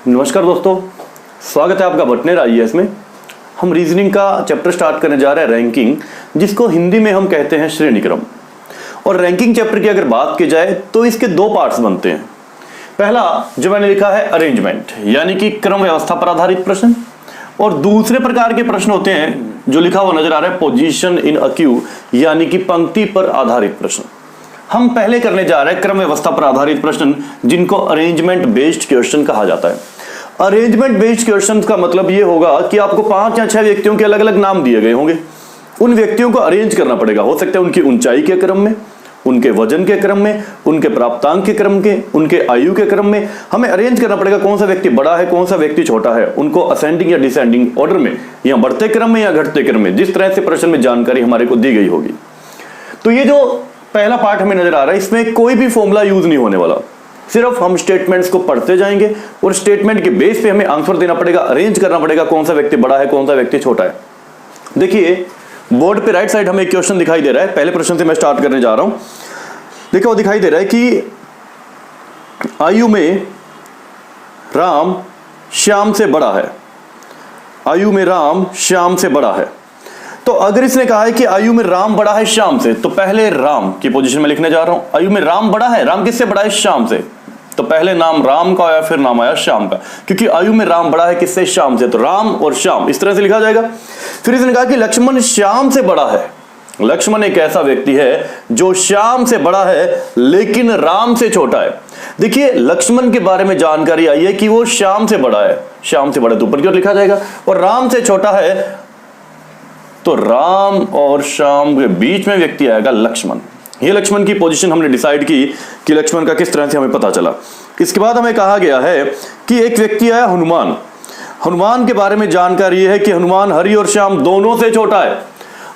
नमस्कार दोस्तों, स्वागत है आपका बटनेर आईएएस में। हम रीजनिंग का चैप्टर स्टार्ट करने जा रहे हैं, रैंकिंग, जिसको हिंदी में हम कहते हैं श्रेणी क्रम। और रैंकिंग चैप्टर की अगर बात की जाए तो इसके दो पार्ट्स बनते हैं। पहला जो मैंने लिखा है अरेंजमेंट, यानी कि क्रम व्यवस्था पर आधारित प्रश्न, और दूसरे प्रकार के प्रश्न होते हैं जो लिखा हुआ नजर आ रहा है पोजीशन इन अ क्यू, यानी कि पंक्ति पर आधारित प्रश्न। हम पहले करने जा रहे हैं क्रम व्यवस्था पर आधारित प्रश्न, जिनको अरेंजमेंट बेस्ड क्वेश्चन कहा जाता है। अरेंजमेंट बेस्ड क्वेश्चन का मतलब यह होगा कि आपको 5 या 6 व्यक्तियों के अलग अलग नाम दिए गए होंगे। उन व्यक्तियों को अरेंज करना पड़ेगा। हो सकता है उनकी ऊंचाई के क्रम में, उनके वजन के क्रम में, उनके प्राप्तांक के क्रम के, उनके आयु के क्रम में हमें अरेंज करना पड़ेगा। कौन सा व्यक्ति बड़ा है, कौन सा व्यक्ति छोटा है, उनको असेंडिंग या डिसेंडिंग ऑर्डर में, या बढ़ते क्रम में या घटते क्रम में, जिस तरह से प्रश्न में जानकारी हमारे को दी गई होगी। तो ये जो पहला पार्ट हमें नजर आ रहा है, इसमें कोई भी फॉर्मूला यूज नहीं होने वाला। सिर्फ हम स्टेटमेंट्स को पढ़ते जाएंगे और स्टेटमेंट के बेस पे हमें आंसर देना पड़ेगा, अरेंज करना पड़ेगा कौन सा व्यक्ति बड़ा है, कौन सा व्यक्ति छोटा है। देखिए बोर्ड पे राइट साइड हमें एक क्वेश्चन दिखाई दे रहा है। पहले प्रश्न से मैं स्टार्ट करने जा रहा हूं। देखो वो दिखाई दे रहा है कि आयु में राम श्याम से बड़ा है। आयु में राम श्याम से बड़ा है। तो अगर इसने कहा है कि आयु में राम बड़ा है श्याम से, तो पहले राम की पोजीशन में लिखने जा रहा हूं। आयु में राम बड़ा है, राम किससे बड़ा है, श्याम से। तो पहले नाम राम का आया, फिर नाम आया श्याम का, क्योंकि आयु में राम बड़ा है किससे, श्याम से। तो राम और श्याम इस तरह से लिखा जाएगा। फिर इसने कहा कि लक्ष्मण श्याम से बड़ा है। लक्ष्मण एक ऐसा व्यक्ति है जो श्याम से बड़ा है लेकिन राम से छोटा है। देखिए लक्ष्मण के बारे में जानकारी आई है कि वो श्याम से बड़ा है, श्याम से बड़ा तो ऊपर की ओर लिखा जाएगा, और राम से छोटा है तो राम और श्याम के बीच में व्यक्ति आएगा लक्ष्मण। ये लक्ष्मण की पोजीशन हमने डिसाइड की कि लक्ष्मण का किस तरह से हमें पता चला। इसके बाद हमें कहा गया है कि एक व्यक्ति आया हनुमान। हनुमान के बारे में जानकारी है कि हनुमान हरि और श्याम दोनों से छोटा है।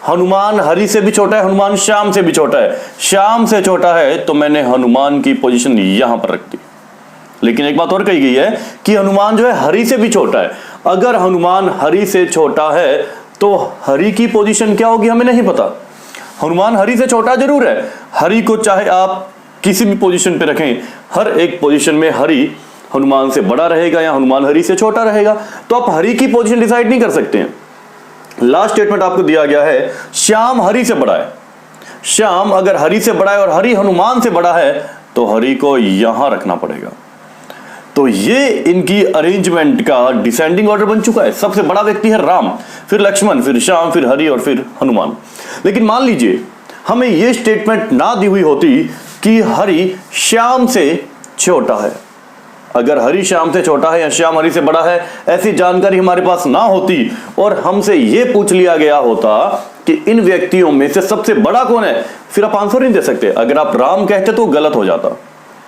हनुमान हरि से भी छोटा है, हनुमान श्याम से भी छोटा है। श्याम से छोटा है तो मैंने हनुमान की पोजीशन यहां पर रख दी। लेकिन एक बात और कही गई है कि हनुमान जो है हरि से भी छोटा है। अगर हनुमान हरि से छोटा है तो हरि की पोजीशन क्या होगी हमें नहीं पता। हनुमान हरि से छोटा जरूर है। हरि को चाहे आप किसी भी पोजीशन पे रखें, हर एक पोजीशन में हरि हनुमान से बड़ा रहेगा या हनुमान हरि से छोटा रहेगा। तो आप हरि की पोजीशन डिसाइड नहीं कर सकते हैं। लास्ट स्टेटमेंट आपको दिया गया है श्याम हरि से बड़ा है। श्याम अगर हरि से बड़ा है और हरि हनुमान से बड़ा है तो हरि को यहां रखना पड़ेगा। तो ये इनकी अरेंजमेंट का डिसेंडिंग ऑर्डर बन चुका है। सबसे बड़ा व्यक्ति है राम, फिर लक्ष्मण, फिर श्याम, फिर हरि और फिर हनुमान। लेकिन मान लीजिए हमें यह स्टेटमेंट ना दी हुई होती कि हरि श्याम से छोटा है। अगर हरि श्याम से छोटा है या श्याम हरि से बड़ा है, ऐसी जानकारी हमारे पास ना होती और हमसे यह पूछ लिया गया होता कि इन व्यक्तियों में से सबसे बड़ा कौन है, फिर आप आंसर नहीं दे सकते। अगर आप राम कहते तो गलत हो जाता,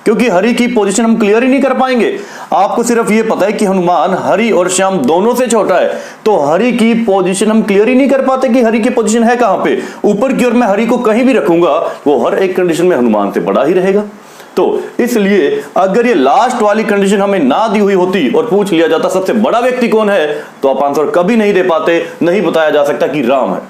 क्योंकि हरि की पोजीशन हम क्लियर ही नहीं कर पाएंगे। आपको सिर्फ ये पता है कि हनुमान हरि और श्याम दोनों से छोटा है, तो हरि की पोजीशन हम क्लियर ही नहीं कर पाते कि हरि की पोजीशन है कहां पे। ऊपर की ओर मैं हरि को कहीं भी रखूंगा वो हर एक कंडीशन में हनुमान से बड़ा ही रहेगा। तो इसलिए अगर ये लास्ट वाली कंडीशन हमें ना दी हुई होती और पूछ लिया जाता सबसे बड़ा व्यक्ति कौन है, तो आप आंसर कभी नहीं दे पाते, नहीं बताया जा सकता कि राम है।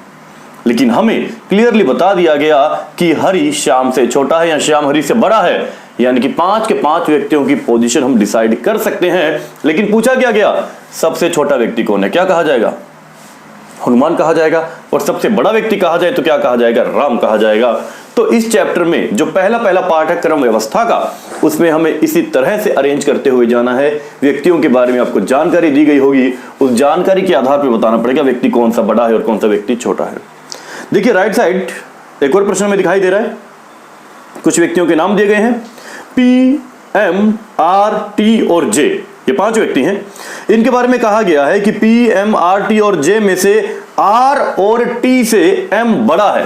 लेकिन हमें क्लियरली बता दिया गया कि हरि श्याम से छोटा है या श्याम हरि से बड़ा है, यानी कि 5 के 5 व्यक्तियों की पोजीशन हम डिसाइड कर सकते हैं। लेकिन पूछा क्या गया, सबसे छोटा व्यक्ति कौन है, क्या कहा जाएगा, हनुमान कहा जाएगा। और सबसे बड़ा व्यक्ति कहा जाए तो क्या कहा जाएगा, राम कहा जाएगा। तो इस चैप्टर में जो पहला पार्ट है क्रम व्यवस्था का, उसमें हमें इसी तरह से अरेंज करते हुए जाना है। व्यक्तियों के बारे में आपको जानकारी दी गई होगी, उस जानकारी के आधार पर बताना पड़ेगा व्यक्ति कौन सा बड़ा है और कौन सा व्यक्ति छोटा है। देखिए राइट साइड एक और प्रश्न में दिखाई दे रहा है, कुछ व्यक्तियों के नाम दिए गए हैं, पी, एम, आर, टी और जे। ये 5 व्यक्ति हैं। इनके बारे में कहा गया है कि पी, एम, आर, टी और जे में से आर और टी से एम बड़ा है।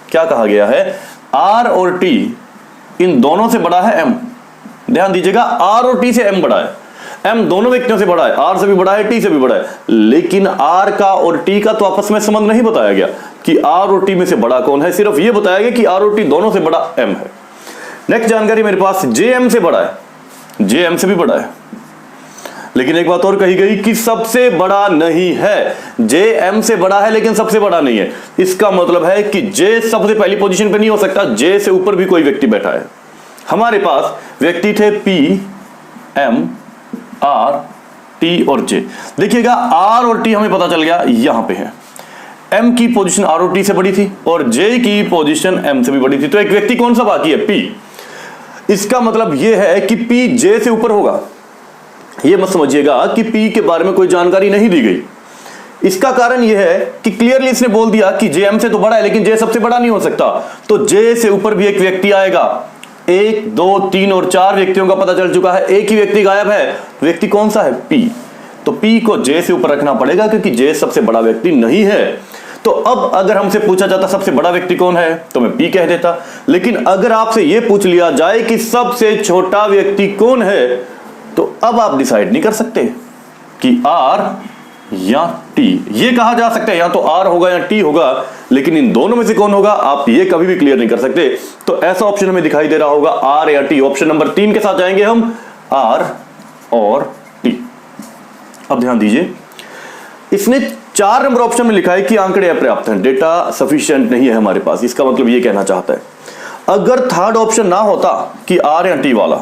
क्या कहा गया है, आर और टी इन दोनों से बड़ा है एम। ध्यान दीजिएगा, आर और टी से एम बड़ा है। एम दोनों व्यक्तियों से बड़ा है, आर से भी बड़ा है, टी से भी बड़ा है। लेकिन आर का और टी का तो आपस में संबंध नहीं बताया गया कि आर और टी में से बड़ा कौन है, सिर्फ यह बताया गया कि आर और टी दोनों से बड़ा एम है। नेक्स्ट जानकारी मेरे पास, जे एम से बड़ा है, जे एम से भी बड़ा है। लेकिन एक बात और कही गई कि सबसे बड़ा नहीं है। जे एम से बड़ा है लेकिन सबसे बड़ा नहीं है। इसका मतलब है कि जे सबसे पहली पोजीशन पे नहीं हो सकता, जे से ऊपर भी कोई व्यक्ति बैठा है। हमारे पास व्यक्ति थे पी, एम, आर, टी और जे। देखिएगा आर और टी हमें पता चल गया यहां पे है, एम की पोजीशन आर और टी से बड़ी थी और जे की पोजीशन एम से भी बड़ी थी। तो एक व्यक्ति कौन सा बाकी है, पी। इसका मतलब यह है कि पी जे से ऊपर होगा। यह मत समझिएगा कि पी के बारे में कोई जानकारी नहीं दी गई। इसका कारण यह है कि क्लियरली इसने बोल दिया कि जे एम से तो बड़ा है, लेकिन जे सबसे बड़ा नहीं हो सकता, तो जे से ऊपर भी एक व्यक्ति आएगा। 1 2 3 और 4 व्यक्तियों का पता चल चुका है, एक ही व्यक्ति गायब है। व्यक्ति कौन सा है, पी। तो पी को जे से ऊपर रखना पड़ेगा क्योंकि जे सबसे बड़ा व्यक्ति नहीं है। तो अब अगर हमसे पूछा जाता सबसे बड़ा व्यक्ति कौन है तो मैं पी कह देता, लेकिन अगर आपसे यह पूछ लिया जाए कि सबसे छोटा व्यक्ति कौन है तो अब आप डिसाइड नहीं कर सकते कि आर या टी। ये कहा जा सकता है या तो आर होगा या टी होगा, लेकिन इन दोनों में से कौन होगा आप ये कभी भी क्लियर नहीं कर सकते। तो ऐसा ऑप्शन हमें दिखाई दे रहा होगा आर या टी। ऑप्शन नंबर 3 के साथ जाएंगे हम, आर और टी। अब ध्यान दीजिए, इसने 4 नंबर ऑप्शन में लिखा है कि आंकड़े अपर्याप्त हैं, डेटा सफिशिएंट नहीं है हमारे पास। इसका मतलब ये कहना चाहता है अगर थर्ड ऑप्शन ना होता कि आर या टी वाला,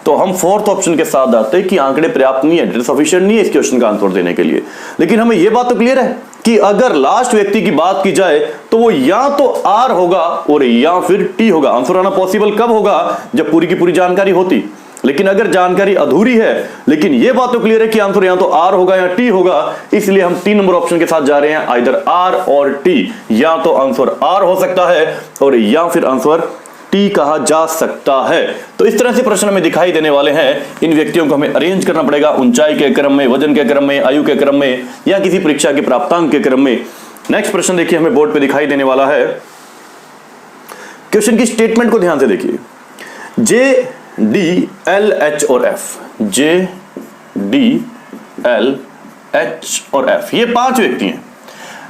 तो हम फोर्थ ऑप्शन के साथ आते कि आंकड़े पर्याप्त नहीं है, डेटा सफिशिएंट नहीं है इस क्वेश्चन का आंसर देने के लिए। लेकिन हमें यह बात तो क्लियर है कि अगर लास्ट व्यक्ति की बात की जाए तो वो या तो आर होगा और या फिर टी होगा। आंसर आना पॉसिबल कब होगा, जब पूरी की पूरी जानकारी होती। लेकिन अगर जानकारी अधूरी है, लेकिन यह बात तो क्लियर है कि आंसर या तो आर होगा या टी होगा, इसलिए हम 3 नंबर ऑप्शन के साथ जा रहे हैं, आइदर आर और टी। या तो आंसर आर हो सकता है और या फिर आंसर टी कहा जा सकता है। तो इस तरह से प्रश्न हमें दिखाई देने वाले हैं। इन व्यक्तियों को हमें अरेंज करना पड़ेगा ऊंचाई के क्रम में, वजन के क्रम में, आयु के क्रम में या किसी परीक्षा के प्राप्तांक के क्रम में। नेक्स्ट प्रश्न देखिए हमें बोर्ड पे दिखाई देने वाला है। क्वेश्चन की स्टेटमेंट को ध्यान से देखिए, जे डी एल एच और एफ, जे डी एल एच और एफ, ये 5 व्यक्ति हैं।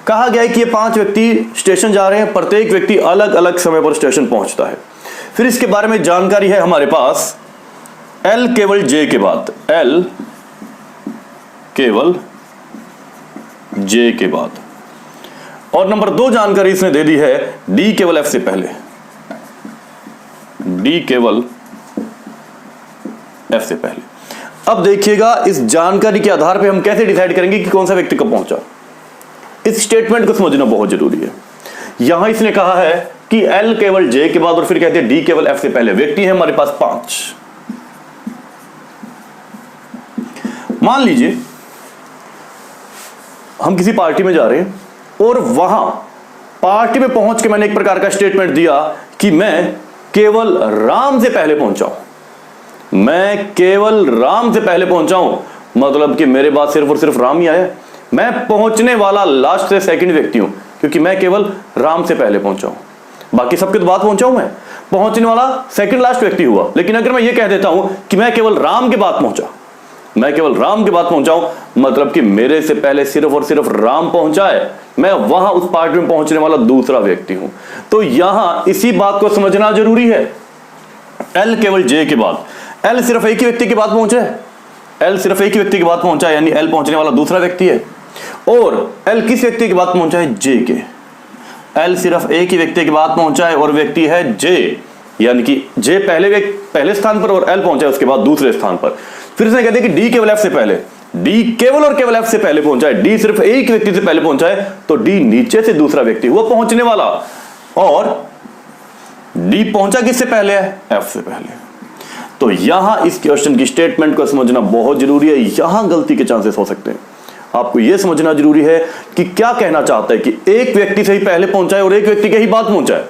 कहा गया है कि ये 5 व्यक्ति स्टेशन जा रहे हैं, प्रत्येक व्यक्ति अलग अलग समय पर स्टेशन पहुंचता है। फिर इसके बारे में जानकारी है हमारे पास, एल केवल जे के बाद, एल केवल जे के बाद। और नंबर 2 जानकारी इसने दे दी है, डी केवल एफ से पहले, डी केवल एफ से पहले। अब देखिएगा इस जानकारी के आधार पर हम कैसे डिसाइड करेंगे कि कौन सा व्यक्ति कब पहुंचा। इस स्टेटमेंट को समझना बहुत जरूरी है। यहां इसने कहा है कि एल केवल जे के बाद और फिर कहते हैं डी केवल एफ से पहले। व्यक्ति है हमारे पास 5। मान लीजिए हम किसी पार्टी में जा रहे हैं और वहां पार्टी में पहुंच के मैंने एक प्रकार का स्टेटमेंट दिया कि मैं केवल राम से पहले पहुंचा हूं, मैं केवल राम से पहले पहुंचा हूं, मतलब कि मेरे बाद सिर्फ और सिर्फ राम ही आया। मैं पहुंचने वाला लास्ट से सेकंड व्यक्ति हूं क्योंकि मैं केवल राम से पहले पहुंचा हूं, बाकी सबके तो बाद पहुंचा हूं। मैं पहुंचने वाला सेकंड लास्ट व्यक्ति हुआ। लेकिन अगर मैं ये कह देता हूं कि मैं केवल राम के बाद पहुंचा, मैं केवल राम के बाद पहुंचा हूं, मतलब कि मेरे से पहले सिर्फ और सिर्फ राम पहुंचा है, मैं वहां उस पार्टी में पहुंचने वाला दूसरा व्यक्ति हूं। तो यहां इसी बात को समझना जरूरी है। एल केवल जे के बाद, एल सिर्फ एक ही व्यक्ति के बाद पहुंचा है, एल सिर्फ एक ही व्यक्ति के बाद पहुंचा है, यानी एल पहुंचने वाला दूसरा व्यक्ति है। और एल किस व्यक्ति के बाद पहुंचा है, जे के। एल सिर्फ एक ही व्यक्ति के बाद पहुंचा है और व्यक्ति है जे, यानी कि जे पहले स्थान पर और एल पहुंचा है उसके बाद दूसरे स्थान पर। फिर से कहते हैं कि डी केवल एफ से पहले, डी केवल और केवल एफ से पहले पहुंचा है, डी सिर्फ एक व्यक्ति से पहले पहुंचा है, तो डी नीचे से दूसरा व्यक्ति हुआ पहुंचने वाला। और डी पहुंचा किससे पहले है, एफ से पहले। तो यहां इस क्वेश्चन की स्टेटमेंट को समझना बहुत जरूरी है। यहां गलती के चांसेस हो सकते हैं। आपको यह समझना जरूरी है कि क्या कहना चाहता है कि एक व्यक्ति से ही पहले पहुंचा है और एक व्यक्ति के ही बाद पहुंचा है।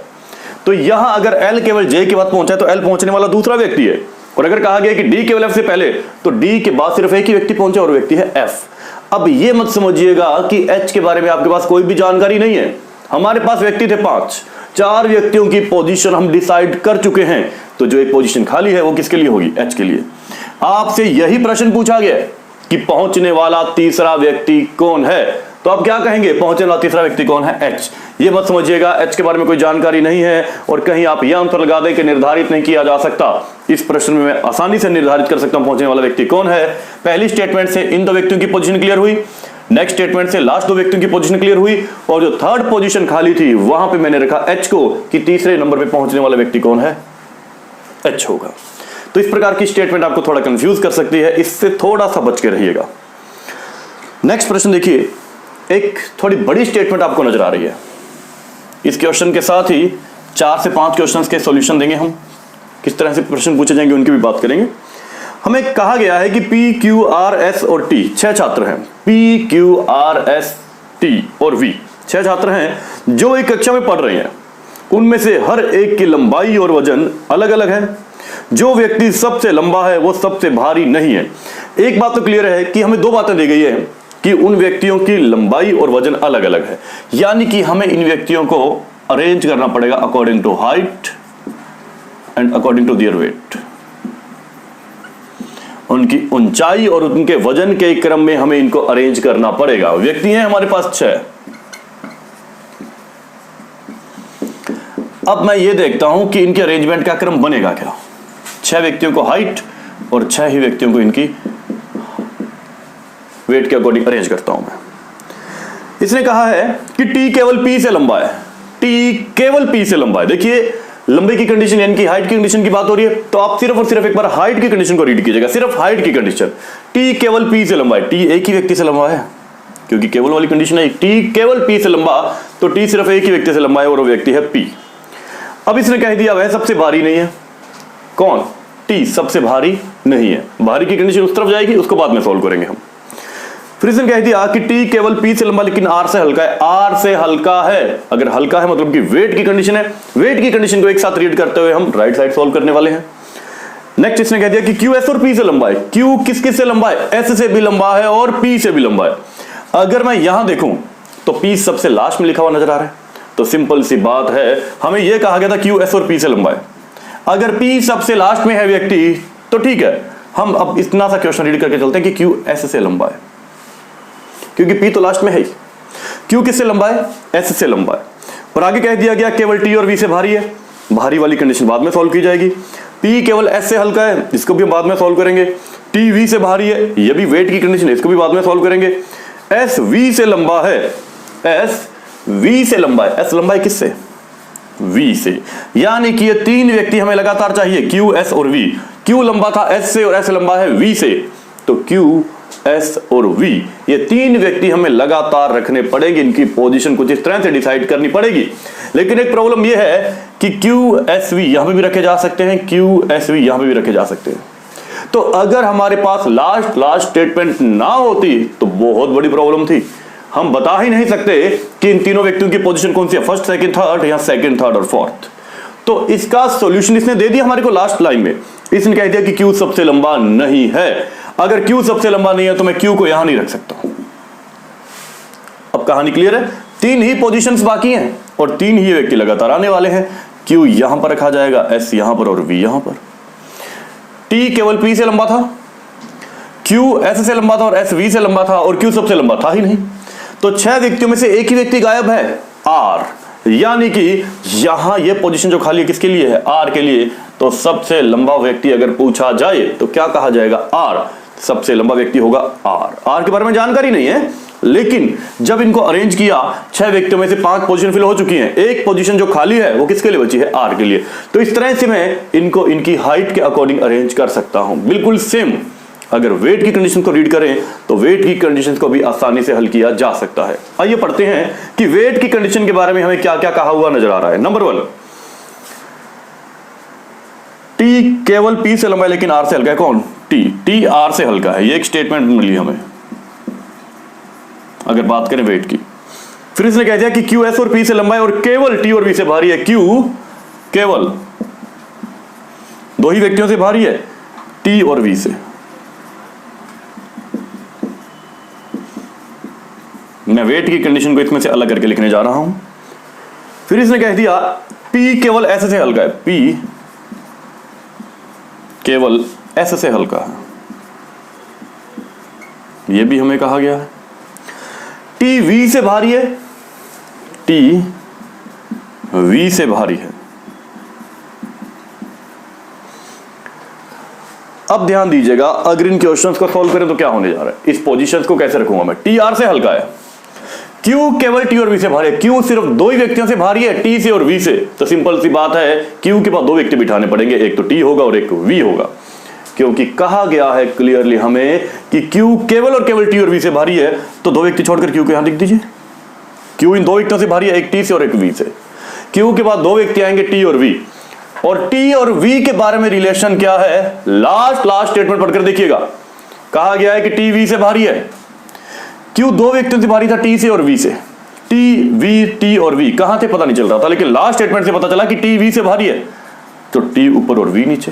तो यहां अगर एल केवल जे के बाद पहुंचा है तो एल पहुंचने वाला दूसरा व्यक्ति है। और अगर कहा गया कि डी केवल एफ से पहले, तो डी के बाद सिर्फ एक ही व्यक्ति पहुंचा और व्यक्ति है एफ। अब यह मत समझिएगा कि एच के बारे में आपके पास कोई भी जानकारी नहीं है। हमारे पास व्यक्ति थे 5, 4 व्यक्तियों की पोजीशन हम डिसाइड कर चुके हैं। तो जो एक पोजीशन खाली है वो किसके लिए होगी, एच के लिए। आपसे यही प्रश्न पूछा गया कि पहुंचने वाला तीसरा व्यक्ति कौन है, तो आप क्या कहेंगे, पहुंचने वाला तीसरा व्यक्ति कौन है, एच। ये मत समझिएगा एच के बारे में कोई जानकारी नहीं है और कहीं आप यह अंतर लगा दें कि निर्धारित नहीं किया जा सकता। इस प्रश्न में मैं आसानी से निर्धारित कर सकता हूं पहुंचने वाला व्यक्ति कौन है। पहली स्टेटमेंट से इन 2 व्यक्तियों की पोजीशन क्लियर हुई, नेक्स्ट स्टेटमेंट से लास्ट 2 व्यक्तियों की पोजीशन क्लियर हुई, और जो थर्ड पोजीशन खाली थी वहां पे मैंने रखा एच को कि तीसरे नंबर पे पहुंचने वाला व्यक्ति कौन है, एच होगा। तो इस प्रकार की स्टेटमेंट आपको थोड़ा कंफ्यूज कर सकती है, इससे थोड़ा सा बच के रहिएगा। नेक्स्ट प्रश्न देखिए, एक थोड़ी बड़ी स्टेटमेंट आपको नजर आ रही है। इस क्वेश्चन के साथ ही 4 से 5 क्वेश्चंस के सॉल्यूशन देंगे हम, किस तरह से प्रश्न पूछे जाएंगे उनकी भी बात करेंगे। हमें कहा गया है कि P, Q, R, S और T 6 छात्र हैं। P, Q, R, S, T और V 6 छात्र हैं जो एक कक्षा में पढ़ रहे हैं। उनमें से हर एक की लंबाई और वजन अलग अलग है। जो व्यक्ति सबसे लंबा है वो सबसे भारी नहीं है। एक बात तो क्लियर है कि हमें 2 बातें दी गई है कि उन व्यक्तियों की लंबाई और वजन अलग अलग है, यानी कि हमें इन व्यक्तियों को अरेंज करना पड़ेगा according to height and according to their weight. उनकी ऊंचाई और उनके वजन के क्रम में हमें इनको अरेंज करना पड़ेगा। व्यक्ति हैं हमारे पास 6। अब मैं ये देखता हूं कि इनके अरेंजमेंट का क्रम बनेगा क्या। 6 व्यक्तियों को हाइट और 6 ही व्यक्तियों को इनकी वेट के अकॉर्डिंग अरेंज करता हूं मैं। इसने कहा है कि टी केवल पी से लंबा है। टी केवल पी से लंबा है। देखिए लंबे की कंडीशन यानी कि हाइट की कंडीशन की बात हो रही है, तो आप सिर्फ और सिर्फ एक बार हाइट की कंडीशन को रीड कीजिएगा, सिर्फ हाइट की कंडीशन। टी केवल पी से लंबा है। टी एक ही व्यक्ति से लंबा है क्योंकि केवल वाली कंडीशन है। टी केवल पी से लंबा, तो टी सिर्फ एक ही व्यक्ति से लंबा है और वो व्यक्ति है पी। अब इसने कह दिया वह सबसे भारी नहीं है। कौन? टी सबसे भारी नहीं है। भारी की कंडीशन उस तरफ जाएगी, उसको बाद में सॉल्व करेंगे हम। फिर इसने कह दिया कि टी केवल पी से लंबा लेकिन आर से हल्का है। आर से हल्का है, अगर हल्का है मतलब कि वेट की कंडीशन है। वेट की कंडीशन को एक साथ रीड करते हुए हम राइट साइड सॉल्व करने वाले हैं। नेक्स्ट इसने कह दिया कि क्यू एस और पी से लंबा है। क्यू किस किस से लंबा है? एस से भी लंबा है और पी से भी लंबा है। अगर मैं यहां देखूं तो पी सबसे लास्ट में लिखा हुआ नजर आ रहा है, तो सिंपल सी बात है, हमें यह कहा गया था क्यू एस और पी से लंबा है। अगर पी सबसे लास्ट में है व्यक्ति तो ठीक है, हम अब इतना सा क्वेश्चन रीड करके चलते हैं कि क्यू एस से लंबा है क्योंकि पी तो लास्ट में है। क्यू किससे लंबा है? एस से लंबा है। और आगे कह दिया गया केवल टी और वी से भारी है। भारी वाली कंडीशन बाद में सॉल्व की जाएगी। पी केवल एस से हल्का है, इसको भी हम बाद में सॉल्व करेंगे। टी वी से भारी है, ये भी वेट की कंडीशन है, इसको भी बाद में सॉल्व करेंगे। एस वी से लंबा है। एस वी से लंबा है। एस लंबा है किससे? वी से। यानी कि ये 3 व्यक्ति हमें लगातार चाहिए, क्यू एस और वी। क्यू लंबा था एस से और एस लंबा है वी से, तो क्यू एस और वी ये 3 व्यक्ति हमें लगातार रखने पड़ेंगे। इनकी पोजीशन कुछ इस तरह से डिसाइड करनी पड़ेगी। लेकिन एक प्रॉब्लम यह है कि क्यू एस वी यहां पे भी रखे जा सकते हैं, क्यू एस वी यहां पे भी रखे जा सकते हैं। तो अगर हमारे पास लास्ट स्टेटमेंट ना होती तो बहुत बड़ी प्रॉब्लम थी। हम बता ही नहीं सकते कि इन तीनों व्यक्तियों की पोजीशन कौन सी है, फर्स्ट सेकंड थर्ड या सेकंड थर्ड और फोर्थ। तो इसका सॉल्यूशन इसने दे दिया हमारे को लास्ट लाइन में। इसने कह दिया कि क्यू सबसे लंबा नहीं है। अगर क्यू सबसे लंबा नहीं है तो मैं क्यू को यहां नहीं रख सकता। अब कहानी क्लियर है। 3 ही पोजीशंस बाकी हैं और 3 ही व्यक्ति लगातार आने वाले हैं। क्यू यहां पर रखा जाएगा, एस यहां पर और वी यहां पर। टी केवल पी से लंबा था, क्यू एस से लंबा था और एस वी से लंबा था और क्यू सबसे लंबा था ही नहीं। तो 6 व्यक्तियों में से एक ही व्यक्ति गायब है, आर। यानी कि यहां ये पोजीशन जो खाली है किसके लिए है? आर के लिए। तो सबसे लंबा व्यक्ति अगर पूछा जाए तो क्या कहा जाएगा? आर। सबसे लंबा व्यक्ति होगा आर। आर के बारे में जानकारी नहीं है, लेकिन जब इनको अरेंज किया 6 व्यक्तियों में से 5 पोजीशन फिल हो चुकी हैं। एक पोजीशन जो खाली है वो किसके लिए बची है? आर के लिए। तो इस तरह से मैं इनको इनकी हाइट के अकॉर्डिंग अरेंज कर सकता हूं। बिल्कुल सेम अगर वेट की कंडीशन को रीड करें तो वेट की कंडीशन को भी आसानी से हल किया जा सकता है। आइए पढ़ते हैं कि वेट की कंडीशन के बारे में हमें क्या क्या कहा हुआ नजर आ रहा है। नंबर 1, टी केवल पी से लंबा है लेकिन आर से हल्का है। कौन? टी। टी आर से हल्का है, ये एक स्टेटमेंट मिली हमें अगर बात करें वेट की। फिर इसने कह दिया कि क्यू एस और पी से लंबा है और केवल टी और वी से भारी है। क्यू केवल 2 ही व्यक्तियों से भारी है, टी और वी से। मैं वेट की कंडीशन को इसमें से अलग करके लिखने जा रहा हूं। फिर इसने कह दिया P केवल S से हल्का है। P केवल S से हल्का है, यह भी हमें कहा गया है। T V से भारी है। T V से भारी है। अब ध्यान दीजिएगा, अगर इन क्वेश्चंस को सॉल्व करें तो क्या होने जा रहा है। इस पोजीशंस को कैसे रखूंगा मैं? T R से हल्का है। Q केवल T और V से भारी है। Q सिर्फ 2 ही व्यक्तियों से भारी है, T से और V से। तो सिंपल सी बात है, Q के बाद 2 व्यक्ति बिठाने पड़ेंगे, एक तो T होगा और एक V होगा। क्योंकि कहा गया है क्लियरली हमें कि Q केवल और केवल T और V से भारी है। तो दो व्यक्ति छोड़कर Q को यहां लिख दीजिए। Q इन दो व्यक्तियों से भारी है, एक T से और एक V से। Q के बाद दो व्यक्ति आएंगे T और V, और T और V के बारे में रिलेशन क्या है, लास्ट स्टेटमेंट पढ़कर देखिएगा। कहा गया है कि T V से भारी है। Q दो व्यक्तियों से भारी था, T से और V से। T और V कहां थे पता नहीं चल रहा था, लेकिन लास्ट स्टेटमेंट से पता चला कि T V से भारी है, तो T ऊपर और V नीचे।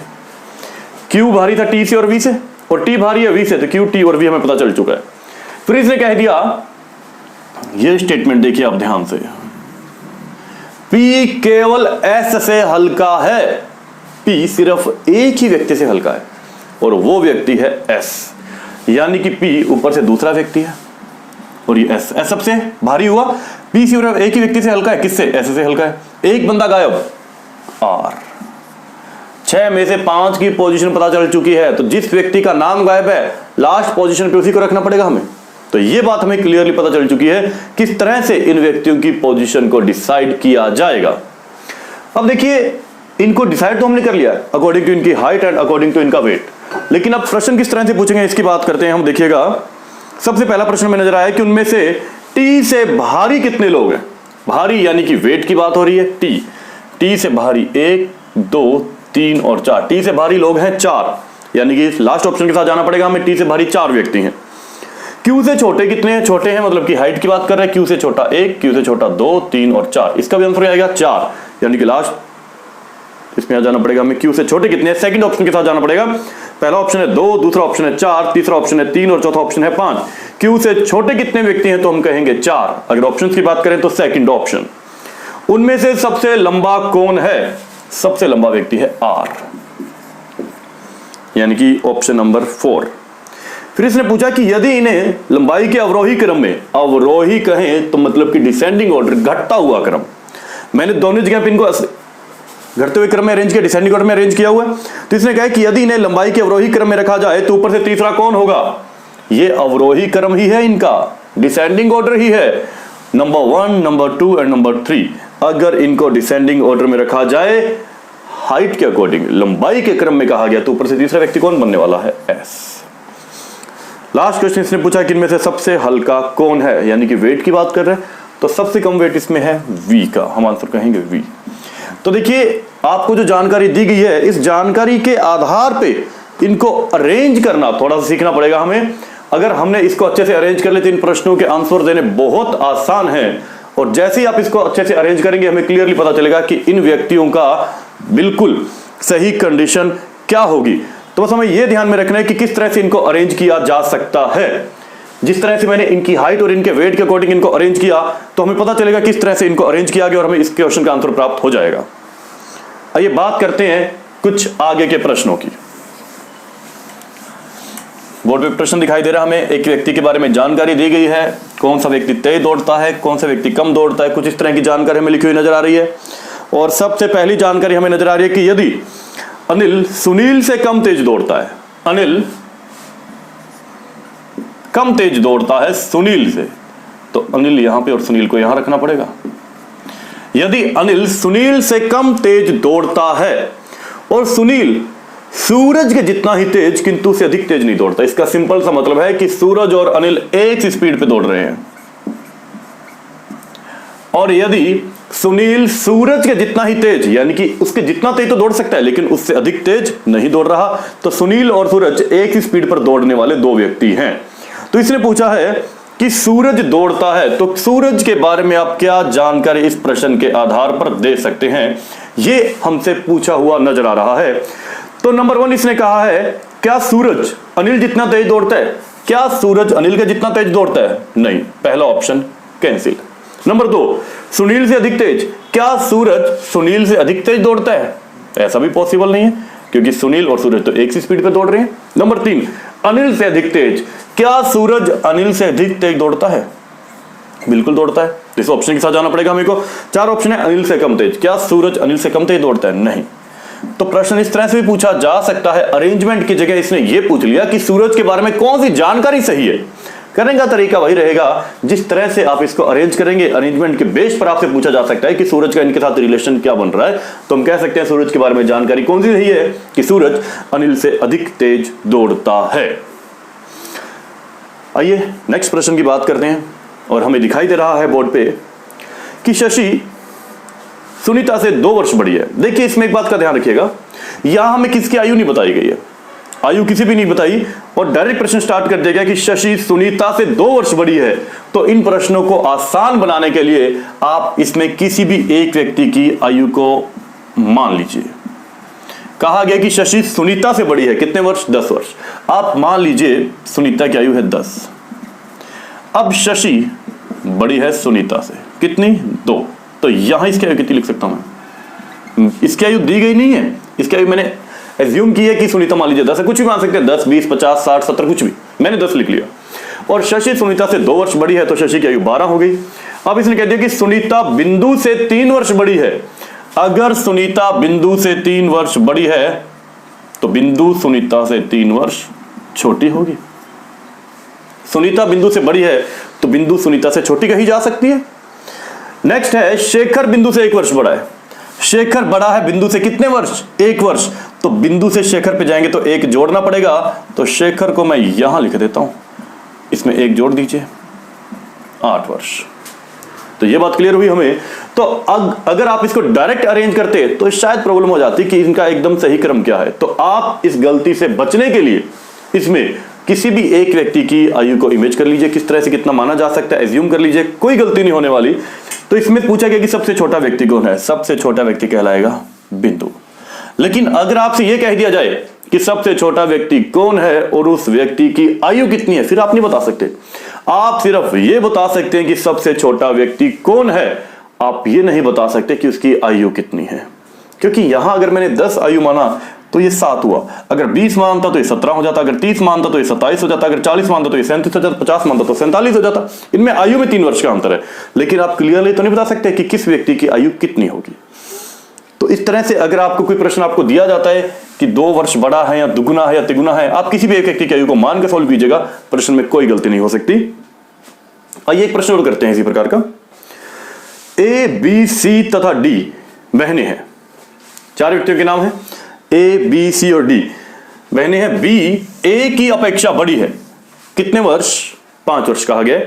Q भारी था T से और V से, और T भारी है V से, तो Q T और V हमें पता चल चुका है। फिर इसने कह दिया, ये स्टेटमेंट देखिए आप ध्यान से, P केवल S से हल्का है। P सिर्फ एक ही व्यक्ति से हल्का है, और वो व्यक्ति है S, यानी कि P ऊपर से दूसरा व्यक्ति है और ये S सबसे भारी हुआ। P सिर्फ एक ही व्यक्ति से हल्का है, किससे, S से हल्का है। एक बंदा गायब, R। 6 में से 5 की पोजीशन पता चल चुकी है, तो जिस व्यक्ति का नाम गायब है लास्ट पोजीशन पे उसी को रखना पड़ेगा हमें। तो ये बात हमें क्लियरली पता चल चुकी है किस तरह से इन व्यक्तियों की पोजीशन को डिसाइड किया जाएगा। अब देखिए, इनको डिसाइड तो हमने कर लिया अकॉर्डिंग टू इनकी हाइट एंड अकॉर्डिंग टू इनका वेट, लेकिन अब प्रश्न किस तरह से पूछेंगे इसकी बात करते हैं हम। देखिएगा, सबसे पहला प्रश्न में नजर आया कि उनमें से T से भारी कितने लोग हैं। भारी यानी कि वेट की बात हो रही है। T से भारी 1 2 3 और 4। T से भारी लोग हैं 4, यानी कि लास्ट ऑप्शन के साथ जाना पड़ेगा हमें। T से भारी 4 व्यक्ति हैं। Q से छोटे कितने हैं, छोटे हैं मतलब कि हाइट की बात कर रहे हैं। Q से छोटा 1, Q से छोटा 2 3 और 4। इसका भी आंसर आएगा 4, यानी कि लास्ट इसमें आ जाना पड़ेगा हमें। Q से छोटे कितने हैं, सेकंड ऑप्शन के साथ जाना पड़ेगा। पहला ऑप्शन है 2, दूसरा ऑप्शन है 4, तीसरा ऑप्शन है 3 और चौथा ऑप्शन है 5। Q से छोटे कितने व्यक्ति हैं, तो हम कहेंगे 4। अगर ऑप्शंस की बात करें तो सेकंड ऑप्शन। उनमें से सबसे लंबा कौन है, सबसे लंबा व्यक्ति है R, यानी कि ऑप्शन नंबर 4। फिर इसने पूछा कि यदि इन्हें लंबाई के अवरोही क्रम में, अवरोही कहें तो मतलब कि डिसेंडिंग ऑर्डर, घटता हुआ क्रम, मैंने दोनों जगह पे इनको घटते हुए क्रम में अरेंज किया, डिसेंडिंग ऑर्डर में अरेंज किया हुआ है। तो इसने कहा कि यदि इन्हें लंबाई के अवरोही क्रम में रखा जाए तो ऊपर से तीसरा कौन होगा। ये अवरोही क्रम ही है इनका, डिसेंडिंग ऑर्डर ही है, नंबर 1 नंबर 2 एंड नंबर 3। अगर इनको डिसेंडिंग ऑर्डर में रखा जाए हाइट के अकॉर्डिंग, लंबाई के क्रम में कहा गया, तो ऊपर से तीसरा व्यक्ति कौन बनने वाला है, S। लास्ट क्वेश्चन इसने पूछा कि इनमें से सबसे हल्का कौन है, यानी कि वेट की बात कर रहे हैं, तो सबसे कम वेट इसमें है V का, हम आंसर कहेंगे V। तो देखिए, आपको जो जानकारी दी गई है, इस जानकारी के आधार पे इनको अरेंज करना थोड़ा सा सीखना पड़ेगा हमें। अगर हमने इसको अच्छे से अरेंज कर ले तो इन प्रश्नों के आंसर देने बहुत आसान हैं, और जैसे ही आप इसको अच्छे से अरेंज करेंगे हमें क्लियरली पता चलेगा कि इन व्यक्तियों का बिल्कुल सही कंडीशन क्या होगी। तो बस हमें यह ध्यान में रखना है कि किस तरह से इनको अरेंज किया जा सकता है। जिस तरह से मैंने इनकी हाइट और इनके वेट के अकॉर्डिंग इनको अरेंज किया, तो हमें पता चलेगा किस तरह से इनको अरेंज किया गया और हमें इस क्वेश्चन का आंसर प्राप्त हो जाएगा। आइए बात करते हैं कुछ आगे के प्रश्नों की। बोर्ड पे प्रश्न दिखाई दे रहा है हमें, एक व्यक्ति के बारे में जानकारी दी गई है, कौन सा व्यक्ति तेज दौड़ता है, कौन सा व्यक्ति कम दौड़ता है, कुछ इस तरह की जानकारी हमें लिखी हुई नजर आ रही है। और सबसे पहली जानकारी हमें नजर आ रही है कि यदि अनिल सुनील से कम तेज दौड़ता है, अनिल कम तेज दौड़ता है सुनील से, तो अनिल यहां पे और सुनील को यहां रखना पड़ेगा। यदि अनिल सुनील से कम तेज दौड़ता है और सुनील सूरज के जितना ही तेज किंतु उससे अधिक तेज नहीं दौड़ता, इसका सिंपल सा मतलब है कि सूरज और अनिल एक स्पीड पे दौड़ रहे हैं। और यदि सुनील सूरज के जितना ही तेज, यानी कि उसके जितना तेज तो दौड़ सकता है लेकिन उससे अधिक तेज नहीं दौड़ रहा, तो सुनील और सूरज एक ही स्पीड पर दौड़ने वाले दो व्यक्ति हैं। तो इसने पूछा है कि सूरज दौड़ता है, तो सूरज के बारे में आप क्या जानकारी इस प्रश्न के आधार पर दे सकते हैं, ये हमसे पूछा हुआ नजर आ रहा है। तो नंबर 1 इसने कहा है, क्या सूरज अनिल जितना तेज दौड़ता है, क्या सूरज अनिल के जितना तेज दौड़ता है, नहीं, पहला ऑप्शन कैंसिल। नंबर 2, सुनील से अधिक तेज, क्या सूरज सुनील से अधिक तेज दौड़ता है, ऐसा भी पॉसिबल नहीं है क्योंकि सुनील और सूरज तो एक सी स्पीड पे दौड़ रहे हैं। नंबर 3, अनिल से अधिक तेज, क्या सूरज अनिल से अधिक तेज दौड़ता है, बिल्कुल दौड़ता है, इस ऑप्शन के साथ जाना पड़ेगा हमें को। 4 ऑप्शन है, अनिल से कम तेज, क्या सूरज अनिल से कम तेज दौड़ता है, नहीं। तो प्रश्न इस तरह से भी पूछा जा सकता है, अरेंजमेंट की जगह इसने ये पूछ लिया कि सूरज के बारे में कौन सी जानकारी सही है, करने का तरीका वही रहेगा जिस तरह से आप इसको अरेंज करेंगे। अरेंजमेंट के बेस पर आपसे पूछा जा सकता है कि सूरज का इनके साथ रिलेशन क्या बन रहा है, तो हम कह सकते हैं सूरज के बारे में जानकारी कौन सी रही है कि सूरज अनिल से अधिक तेज दौड़ता है। आइए नेक्स्ट प्रश्न की बात करते हैं, और हमें दिखाई दे रहा है बोर्ड पे कि शशि सुनीता से 2 वर्ष बड़ी है। देखिए इसमें एक बात का ध्यान रखिएगा, यहां हमें किसकी आयु नहीं बताई गई है, आयु किसी भी नहीं बताई, और डायरेक्ट प्रश्न स्टार्ट कर देगा कि शशि सुनीता से 2 वर्ष बड़ी है। तो इन प्रश्नों को आसान बनाने के लिए आप इसमें किसी भी एक व्यक्ति की आयु को मान लीजिए। कहा गया कि शशि सुनीता से बड़ी है, कितने वर्ष? 10 वर्ष। आप मान लीजिए सुनीता की आयु है 10। अब शशि बड़ी है सुनीता से, कितनी? 2। तो यहां इसकी आयु कितनी लिख सकता हूं मैं? इसकी आयु दी गई नहीं है, इसकी आयु मैंने एज्यूम की है कि सुनीता मान लीजिए 10 है, कुछ भी मान सकते हैं, 10, 20, 50, 60, 70, कुछ भी, मैंने 10 लिख लिया। और शशि सुनीता से 2 वर्ष बड़ी है, तो शशि की आयु 12 हो गई। अब इसने कह दिया कि सुनीता बिंदु से 3 वर्ष बड़ी है। अगर सुनीता बिंदु से 3 वर्ष बड़ी है तो बिंदु सुनीता से 3 वर्ष छोटी होगी। सुनीता बिंदु से बड़ी है तो बिंदु सुनीता से छोटी कही जा सकती है। नेक्स्ट है शेखर बिंदु से 1 वर्ष बड़ा है। शेखर बड़ा है बिंदु से कितने वर्ष? 1 वर्ष। तो बिंदु से शेखर पे जाएंगे तो 1 जोड़ना पड़ेगा, तो शेखर को मैं यहां लिख देता हूं, इसमें 1 जोड़ दीजिए, 8 वर्ष। तो ये बात क्लियर हुई हमें। तो अगर आप इसको डायरेक्ट अरेंज करते तो शायद प्रॉब्लम हो जाती कि इनका एकदम सही क्रम क्या है। तो आप इस गलती से बचने के लिए इसमें किसी भी एक व्यक्ति की आयु को इमेज कर लीजिए, किस तरह से कितना माना जा सकता है एज्यूम कर लीजिए, कोई गलती नहीं होने वाली। तो इसमें पूछा गया कि सबसे छोटा व्यक्ति कौन है? सबसे छोटा व्यक्ति कहलाएगा बिंदु। लेकिन अगर आपसे यह कह दिया जाए कि सबसे छोटा व्यक्ति कौन है और उस व्यक्ति की आयु कितनी है, फिर आप नहीं बता सकते। आप सिर्फ यह बता सकते हैं कि सबसे छोटा व्यक्ति कौन है, आप ये नहीं बता सकते कि उसकी आयु कितनी है। क्योंकि यहां अगर मैंने 10 आयु माना तो ये 7 हुआ, अगर 20 मानता तो ये 17 हो जाता, अगर 30 मानता तो ये 27 हो जाता, अगर 40 मानता तो ये 37 हो जाता, 50 मानता तो 47 हो जाता। इनमें आयु में 3 वर्ष का अंतर है, लेकिन आप क्लियरली तो नहीं बता सकते कि किस व्यक्ति की आयु कितनी होगी। तो इस तरह से अगर आपको कोई प्रश्न आपको दिया जाता है कि 2 वर्ष बड़ा है या दुगुना है या तिगुना है, आप किसी भी एक व्यक्ति की आयु को मान के सॉल्व कीजिएगा, प्रश्न में कोई गलती नहीं हो सकती। आइए एक प्रश्न और करते हैं इसी प्रकार का। ए, बी, सी तथा डी बहनें हैं। 4 व्यक्तियों के नाम है, ए, बी, सी और डी बहनें हैं। बी ए की अपेक्षा बड़ी है, कितने वर्ष? 5 वर्ष कहा गया।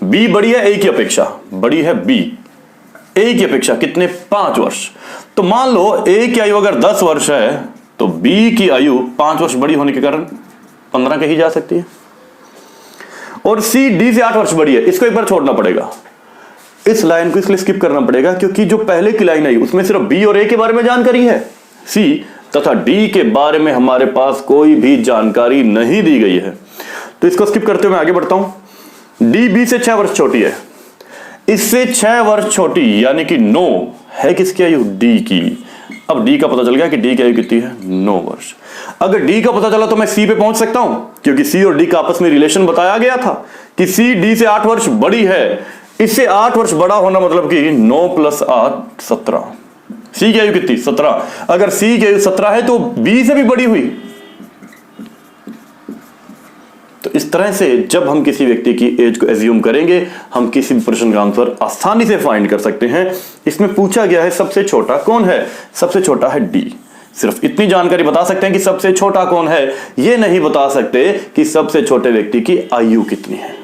बी बड़ी है ए की अपेक्षा, बड़ी है बी ए की अपेक्षा कितने? 5 वर्ष। तो मान लो ए की आयु अगर 10 वर्ष है तो बी की आयु 5 वर्ष बड़ी होने के कारण 15 कही जा सकती है। और सी डी से 8 वर्ष बड़ी है, इसको एक बार छोड़ना पड़ेगा, इस लाइन को इसलिए स्किप करना पड़ेगा क्योंकि जो पहले की लाइन आई उसमें सिर्फ बी और ए के बारे में जानकारी है, सी तथा डी के बारे में हमारे पास कोई भी जानकारी नहीं दी गई है। तो इसको स्किप करते हुए मैं आगे बढ़ता हूं। डी बी से 6 वर्ष छोटी है, इससे 6 वर्ष छोटी यानी कि 9 है किसकी आयु? डी की। अब डी का पता चल गया कि डी की आयु कितनी है? 9 वर्ष। अगर डी का पता चला तो मैं सी पे पहुंच सकता हूं, क्योंकि सी और डी का आपस में रिलेशन बताया गया था कि सी डी से 8 वर्ष बड़ी है। इससे 8 वर्ष बड़ा होना मतलब कि 9 + 8 17। सी की आयु कितनी? 17। अगर सी की आयु 17 है तो बी से भी बड़ी हुई। तो इस तरह से जब हम किसी व्यक्ति की एज को एज्यूम करेंगे, हम किसी भी प्रश्न का आंसर आसानी से फाइंड कर सकते हैं। इसमें पूछा गया है सबसे छोटा कौन है? सबसे छोटा है डी। सिर्फ इतनी जानकारी बता सकते हैं कि सबसे छोटा कौन है, यह नहीं बता सकते कि सबसे छोटे व्यक्ति की आयु कितनी है।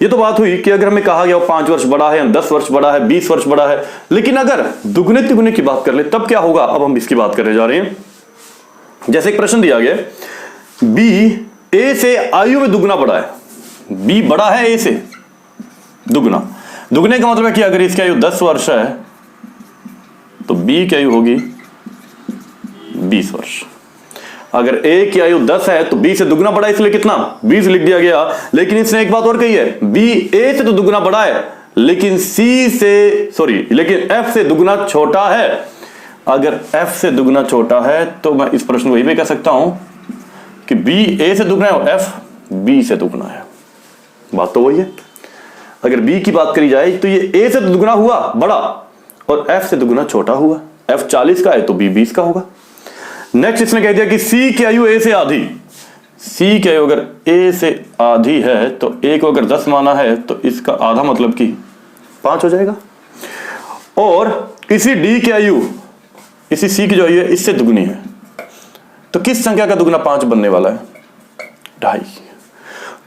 ये तो बात हुई कि अगर हमें कहा गया 5 वर्ष बड़ा है, 10 वर्ष बड़ा है, 20 वर्ष बड़ा है। लेकिन अगर दुगने तिगुने की बात कर ले तब क्या होगा? अब हम इसकी बात करने जा रहे हैं। जैसे एक प्रश्न दिया गया, बी ए से आयु में दुगना बड़ा है। बी बड़ा है ए से दुगना। दुगने का मतलब है कि अगर इसकी आयु 10 वर्ष है तो बी की आयु होगी 20 वर्ष। अगर ए की आयु 10 है तो बी से दुगना बड़ा है, इसलिए कितना? 20 लिख दिया गया। लेकिन इसने एक बात और कही है, बी ए से तो दुगना बड़ा है लेकिन लेकिन एफ से दुगना छोटा है। अगर एफ से दुगना छोटा है तो मैं इस प्रश्न को यही भी कह सकता हूं कि बी ए से दुगना है और एफ बी से दुगना है। बात तो वही है। अगर बी की बात करी जाए तो ये ए से दुगना हुआ बड़ा और एफ से दुगना छोटा हुआ। एफ 40 का है तो बी 20 का होगा। नेक्स्ट इसने कह दिया कि सी की आयु ए से आधी। सी की आयु अगर ए से आधी है तो ए को अगर 10 माना है तो इसका आधा मतलब कि 5 हो जाएगा। और इसी डी की आयु इसी सी की जो आयु है इससे दुगनी है, तो किस संख्या का दुगना 5 बनने वाला है? 2.5।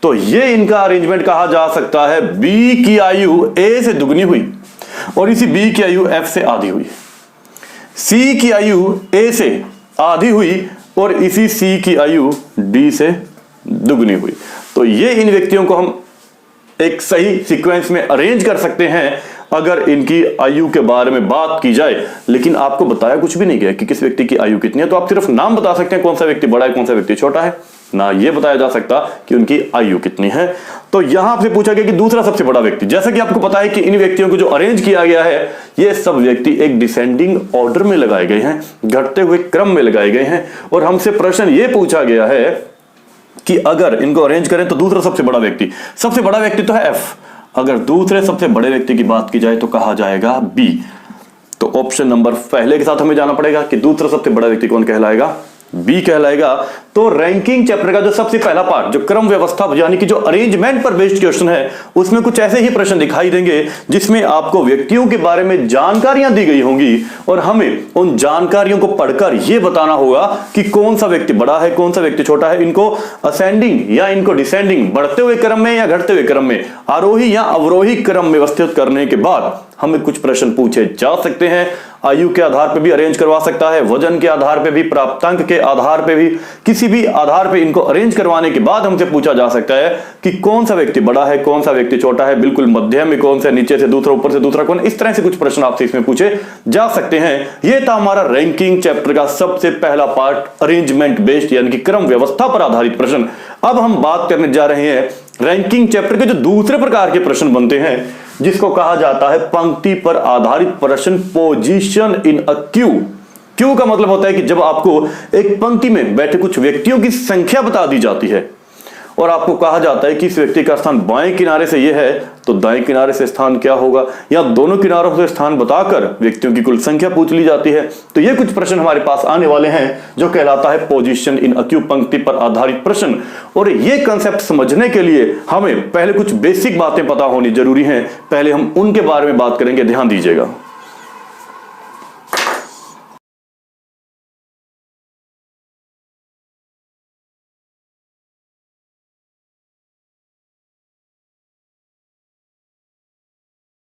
तो ये इनका अरेंजमेंट कहा जा सकता है। बी की आयु ए से दुगनी हुई और इसी बी की आयु एफ से आधी हुई। सी की आयु ए से आधी हुई और इसी सी की आयु डी से दुगनी हुई। तो ये इन व्यक्तियों को हम एक सही सीक्वेंस में अरेंज कर सकते हैं अगर इनकी आयु के बारे में बात की जाए। लेकिन आपको बताया कुछ भी नहीं गया कि किस व्यक्ति की आयु कितनी है, तो आप सिर्फ नाम बता सकते हैं कौन सा व्यक्ति बड़ा है कौन सा व्यक्ति छोटा है, ना ये बताया जा सकता कि उनकी आयु कितनी है। तो यहां आपसे पूछा गया कि दूसरा सबसे बड़ा व्यक्ति, जैसा कि आपको पता है कि इन व्यक्तियों को जो अरेंज किया गया है ये सब व्यक्ति एक डिसेंडिंग ऑर्डर में लगाए गए हैं, घटते हुए क्रम में लगाए गए हैं। और हमसे प्रश्न ये पूछा गया है कि अगर इनको अरेंज करें तो दूसरा सबसे बड़ा व्यक्ति तो है एफ, अगर दूसरे सबसे बड़े व्यक्ति की बात की जाए तो कहा जाएगा बी। तो ऑप्शन नंबर पहले के साथ हमें जाना पड़ेगा कि दूसरा सबसे बड़ा व्यक्ति कौन कहलाएगा? बी कहलाएगा। तो रैंकिंग चैप्टर का जो सबसे पहला पार्ट, जो क्रम व्यवस्था यानी कि जो अरेंजमेंट पर बेस्ड क्वेश्चन है, उसमें कुछ ऐसे ही प्रश्न दिखाई देंगे जिसमें आपको व्यक्तियों के बारे में जानकारियां दी गई होंगी और हमें उन जानकारियों को पढ़कर यह बताना होगा कि कौन सा व्यक्ति बड़ा है कौन सा व्यक्ति छोटा है, इनको असेंडिंग या इनको डिसेंडिंग, बढ़ते हुए क्रम में या घटते हुए क्रम में, आरोही या अवरोही क्रम व्यवस्थित करने के बाद हमें कुछ प्रश्न पूछे जा सकते हैं। आयु के आधार पर भी अरेंज करवा सकता है, वजन के आधार पर भी, प्राप्तांक के आधार पर भी, किसी भी आधार पर इनको अरेंज करवाने के बाद हमसे पूछा जा सकता है कि कौन सा व्यक्ति बड़ा है कौन सा व्यक्ति छोटा है, बिल्कुल मध्यम में कौन सा, नीचे से दूसरा, ऊपर से दूसरा कौन। इस तरह से कुछ प्रश्न आपसे इसमें पूछे जा सकते हैं। यह था हमारा रैंकिंग चैप्टर का सबसे पहला पार्ट, अरेंजमेंट बेस्ड यानी कि क्रम व्यवस्था पर आधारित प्रश्न। अब हम बात करने जा रहे हैं रैंकिंग चैप्टर के जो दूसरे प्रकार के प्रश्न बनते हैं, जिसको कहा जाता है पंक्ति पर आधारित प्रश्न, position in a Q. Q का मतलब होता है कि जब आपको एक पंक्ति में बैठे कुछ व्यक्तियों की संख्या बता दी जाती है और आपको कहा जाता है कि इस व्यक्ति का स्थान बाएं किनारे से यह है तो दाएं किनारे से स्थान क्या होगा, या दोनों किनारों से स्थान बताकर व्यक्तियों की कुल संख्या पूछ ली जाती है। तो ये कुछ प्रश्न हमारे पास आने वाले हैं जो कहलाता है पोजीशन इन अ क्यू, पंक्ति पर आधारित प्रश्न। और ये कंसेप्ट समझने के लिए हमें पहले कुछ बेसिक बातें पता होनी जरूरी हैं, पहले हम उनके बारे में बात करेंगे, ध्यान दीजिएगा।